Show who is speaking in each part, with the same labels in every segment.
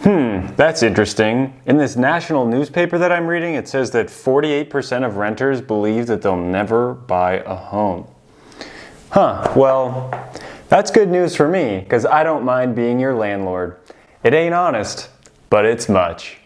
Speaker 1: That's interesting. In this national newspaper that I'm reading, it says that 48% of renters believe that they'll never buy a home. Well, that's good news for me, because I don't mind being your landlord. It ain't honest, but it's much.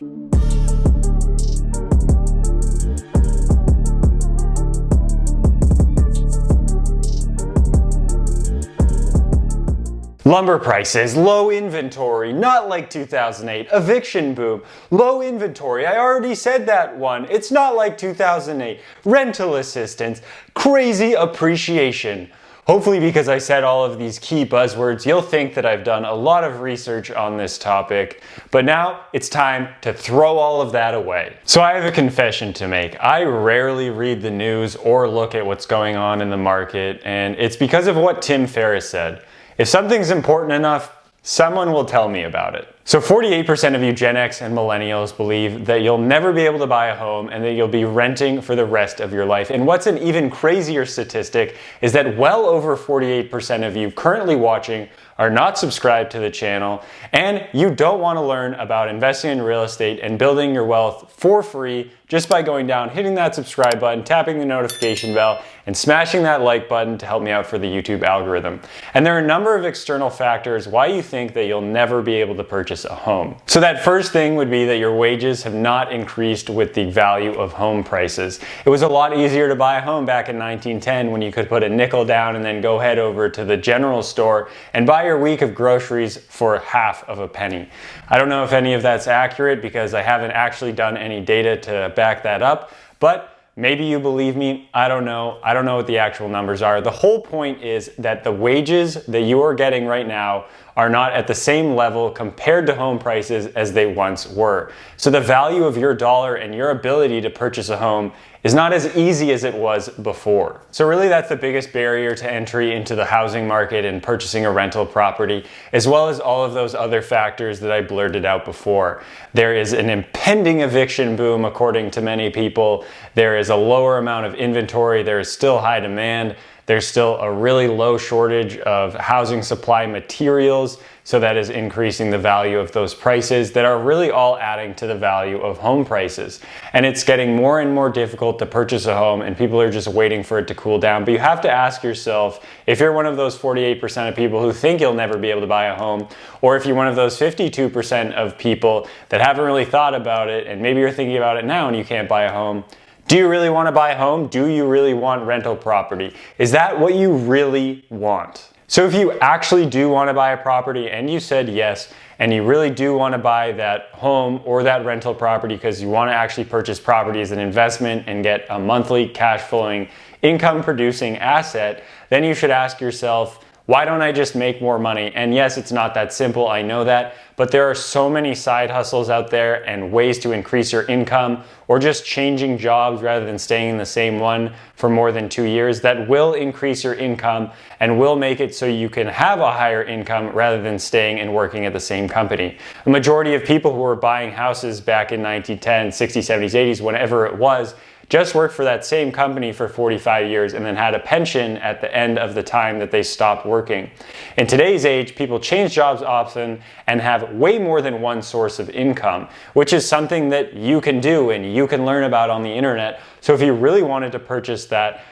Speaker 1: Lumber prices, low inventory, not like 2008, eviction boom, low inventory, I already said that one, it's not like 2008, rental assistance, crazy appreciation. Hopefully because I said all of these key buzzwords, you'll think that I've done a lot of research on this topic, but now it's time to throw all of that away. So I have a confession to make. I rarely read the news or look at what's going on in the market, and it's because of what Tim Ferriss said. If something's important enough, someone will tell me about it. So 48% of you Gen X and millennials believe that you'll never be able to buy a home and that you'll be renting for the rest of your life. And what's an even crazier statistic is that well over 48% of you currently watching are not subscribed to the channel, and you don't want to learn about investing in real estate and building your wealth for free just by going down, hitting that subscribe button, tapping the notification bell, and smashing that like button to help me out for the YouTube algorithm. And there are a number of external factors why you think that you'll never be able to purchase a home. So that first thing would be that your wages have not increased with the value of home prices. It was a lot easier to buy a home back in 1910 when you could put a nickel down and then go head over to the general store and buy your week of groceries for half of a penny. I don't know if any of that's accurate because I haven't actually done any data to back that up, but maybe you believe me, I don't know. I don't know what the actual numbers are. The whole point is that the wages that you are getting right now are not at the same level compared to home prices as they once were. So the value of your dollar and your ability to purchase a home is not as easy as it was before. So really that's the biggest barrier to entry into the housing market and purchasing a rental property, as well as all of those other factors that I blurted out before. There is an impending eviction boom according to many people. There is a lower amount of inventory. There is still high demand. There's still a really low shortage of housing supply materials, so that is increasing the value of those prices that are really all adding to the value of home prices. And it's getting more and more difficult to purchase a home, and people are just waiting for it to cool down. But you have to ask yourself, if you're one of those 48% of people who think you'll never be able to buy a home, or if you're one of those 52% of people that haven't really thought about it, and maybe you're thinking about it now and you can't buy a home, do you really want to buy a home? Do you really want rental property? Is that what you really want? So if you actually do want to buy a property and you said yes, and you really do want to buy that home or that rental property because you want to actually purchase property as an investment and get a monthly cash flowing income producing asset, then you should ask yourself, why don't I just make more money? And yes, it's not that simple, I know that, but there are so many side hustles out there and ways to increase your income, or just changing jobs rather than staying in the same one for more than 2 years, that will increase your income and will make it so you can have a higher income rather than staying and working at the same company. A majority of people who were buying houses back in 1910s, 60s, 70s, 80s, whenever it was, just worked for that same company for 45 years and then had a pension at the end of the time that they stopped working. In today's age, people change jobs often and have way more than one source of income, which is something that you can do and you can learn about on the internet. So if you really wanted to purchase that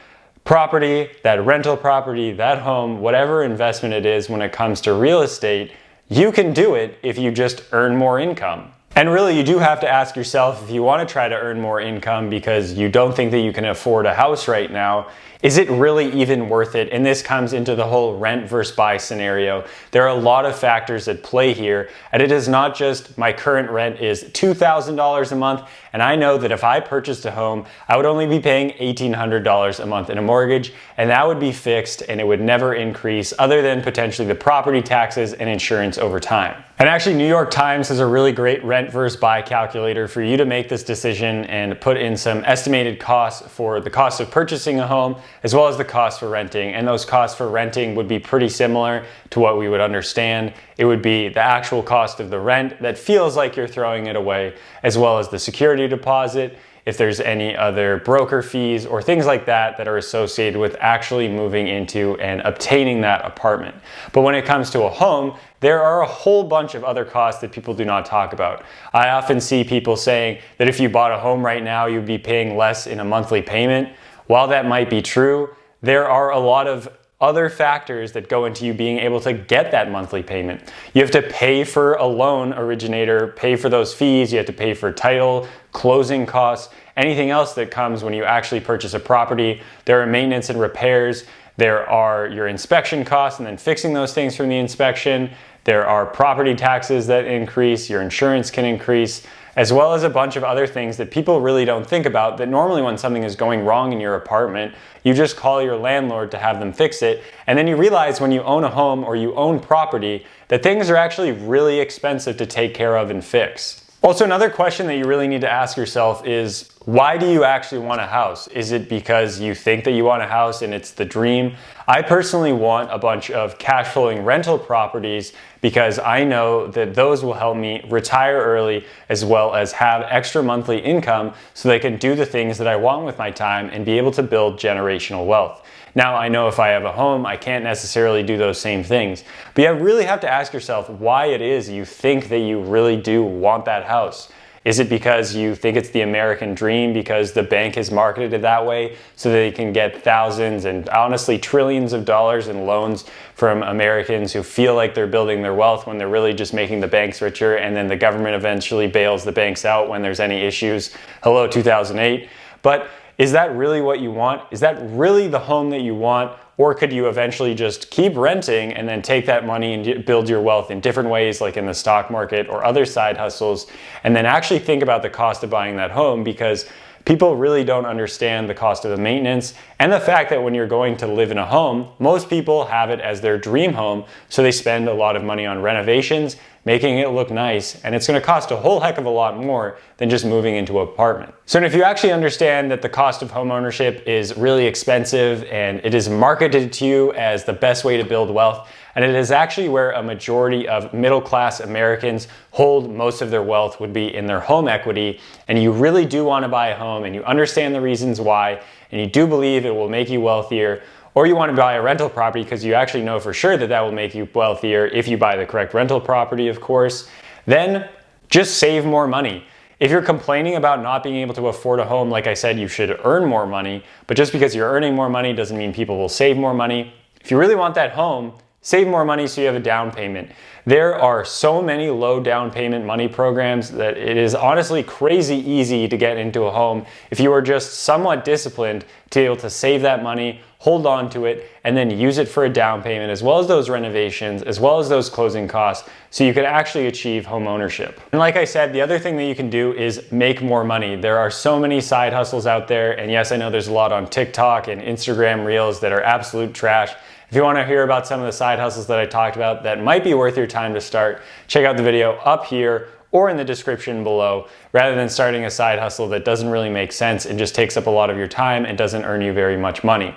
Speaker 1: property, that rental property, that home, whatever investment it is when it comes to real estate, you can do it if you just earn more income. And really, you do have to ask yourself, if you want to try to earn more income because you don't think that you can afford a house right now, is it really even worth it? And this comes into the whole rent versus buy scenario. There are a lot of factors at play here, and it is not just my current rent is $2,000 a month, and I know that if I purchased a home, I would only be paying $1,800 a month in a mortgage, and that would be fixed and it would never increase other than potentially the property taxes and insurance over time. And actually, New York Times has a really great rent versus buy calculator for you to make this decision and put in some estimated costs for the cost of purchasing a home as well as the cost for renting. And those costs for renting would be pretty similar to what we would understand. It would be the actual cost of the rent that feels like you're throwing it away, as well as the security deposit. if there's any other broker fees or things like that that are associated with actually moving into and obtaining that apartment. But when it comes to a home, there are a whole bunch of other costs that people do not talk about. I often see people saying that if you bought a home right now, you'd be paying less in a monthly payment. While that might be true, there are a lot of other factors that go into you being able to get that monthly payment. You have to pay for a loan originator, pay for those fees, you have to pay for title, closing costs, anything else that comes when you actually purchase a property. There are maintenance and repairs, there are your inspection costs and then fixing those things from the inspection. There are property taxes that increase, your insurance can increase, as well as a bunch of other things that people really don't think about, that normally when something is going wrong in your apartment, you just call your landlord to have them fix it. And then you realize when you own a home or you own property that things are actually really expensive to take care of and fix. Also, another question that you really need to ask yourself is, why do you actually want a house? Is it because you think that you want a house and it's the dream? I personally want a bunch of cash flowing rental properties because I know that those will help me retire early as well as have extra monthly income so they can do the things that I want with my time and be able to build generational wealth. Now, I know if I have a home, I can't necessarily do those same things, but you really have to ask yourself why it is you think that you really do want that house. Is it because you think it's the American dream because the bank has marketed it that way so that they can get thousands and honestly trillions of dollars in loans from Americans who feel like they're building their wealth when they're really just making the banks richer, and then the government eventually bails the banks out when there's any issues? Hello, 2008. But is that really what you want? Is that really the home that you want? Or could you eventually just keep renting and then take that money and build your wealth in different ways, like in the stock market or other side hustles, and then actually think about the cost of buying that home? Because people really don't understand the cost of the maintenance and the fact that when you're going to live in a home, most people have it as their dream home, so they spend a lot of money on renovations, making it look nice, and it's going to cost a whole heck of a lot more than just moving into an apartment. So if you actually understand that the cost of home ownership is really expensive and it is marketed to you as the best way to build wealth, and it is actually where a majority of middle-class Americans hold most of their wealth would be in their home equity, and you really do want to buy a home and you understand the reasons why, and you do believe it will make you wealthier, or you want to buy a rental property because you actually know for sure that that will make you wealthier if you buy the correct rental property, of course, then just save more money. If you're complaining about not being able to afford a home, like I said, you should earn more money, but just because you're earning more money doesn't mean people will save more money. If you really want that home, save more money so you have a down payment. There are so many low down payment money programs that it is honestly crazy easy to get into a home if you are just somewhat disciplined to be able to save that money, hold on to it, and then use it for a down payment, as well as those renovations, as well as those closing costs, so you can actually achieve home ownership. And like I said, the other thing that you can do is make more money. There are so many side hustles out there, and yes, I know there's a lot on TikTok and Instagram Reels that are absolute trash. If you want to hear about some of the side hustles that I talked about that might be worth your time to start, check out the video up here or in the description below, rather than starting a side hustle that doesn't really make sense and just takes up a lot of your time and doesn't earn you very much money.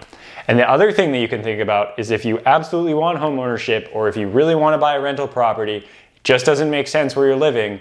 Speaker 1: And the other thing that you can think about is if you absolutely want home ownership, or if you really want to buy a rental property, it just doesn't make sense where you're living,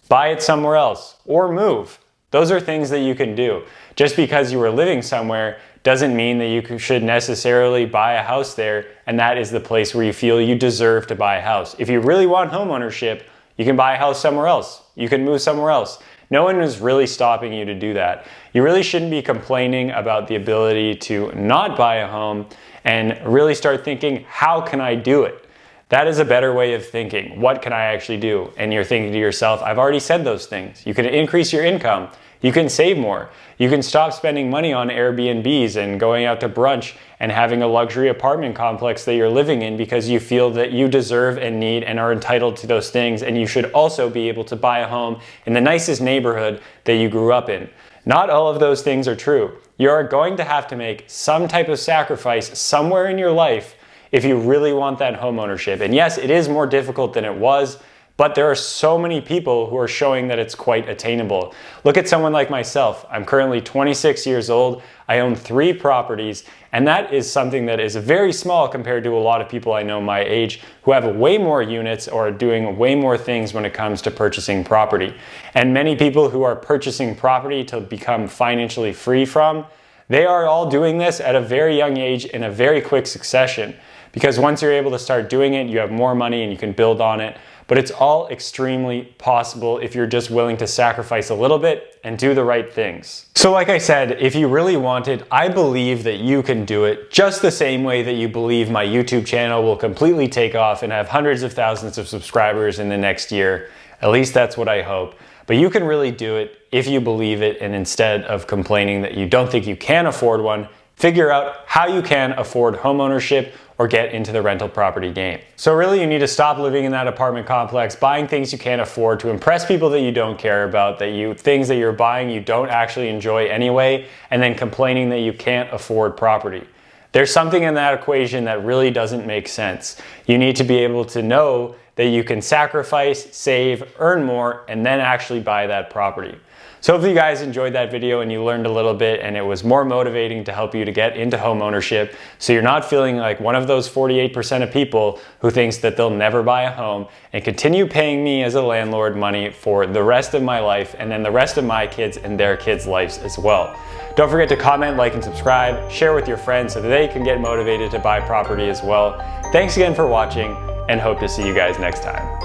Speaker 1: buy it somewhere else or move. Those are things that you can do. Just because you are living somewhere doesn't mean that you should necessarily buy a house there and that is the place where you feel you deserve to buy a house. If you really want home ownership, you can buy a house somewhere else. You can move somewhere else. No one is really stopping you to do that. You really shouldn't be complaining about the ability to not buy a home and really start thinking, how can I do it? That is a better way of thinking. What can I actually do? And you're thinking to yourself, I've already said those things. You can increase your income. You can save more. You can stop spending money on Airbnbs and going out to brunch and having a luxury apartment complex that you're living in because you feel that you deserve and need and are entitled to those things, and you should also be able to buy a home in the nicest neighborhood that you grew up in. Not all of those things are true. You are going to have to make some type of sacrifice somewhere in your life if you really want that home ownership. And yes, it is more difficult than it was, But there are so many people who are showing that it's quite attainable. Look at someone like myself. I'm currently 26 years old. I own 3 properties, and that is something that is very small compared to a lot of people I know my age who have way more units or are doing way more things when it comes to purchasing property. And many people who are purchasing property to become financially free from, they are all doing this at a very young age in a very quick succession. Because once you're able to start doing it, you have more money and you can build on it. But it's all extremely possible if you're just willing to sacrifice a little bit and do the right things. So like I said, if you really want it, I believe that you can do it just the same way that you believe my YouTube channel will completely take off and have hundreds of thousands of subscribers in the next year. At least that's what I hope. But you can really do it if you believe it, and instead of complaining that you don't think you can afford one, figure out how you can afford homeownership or get into the rental property game. So really you need to stop living in that apartment complex, buying things you can't afford to impress people that you don't care about, things that you're buying you don't actually enjoy anyway, and then complaining that you can't afford property. There's something in that equation that really doesn't make sense. You need to be able to know that you can sacrifice, save, earn more, and then actually buy that property. So hopefully you guys enjoyed that video and you learned a little bit and it was more motivating to help you to get into home ownership, so you're not feeling like one of those 48% of people who thinks that they'll never buy a home and continue paying me as a landlord money for the rest of my life and then the rest of my kids and their kids' lives as well. Don't forget to comment, like, and subscribe, share with your friends so that they can get motivated to buy property as well. Thanks again for watching, and hope to see you guys next time.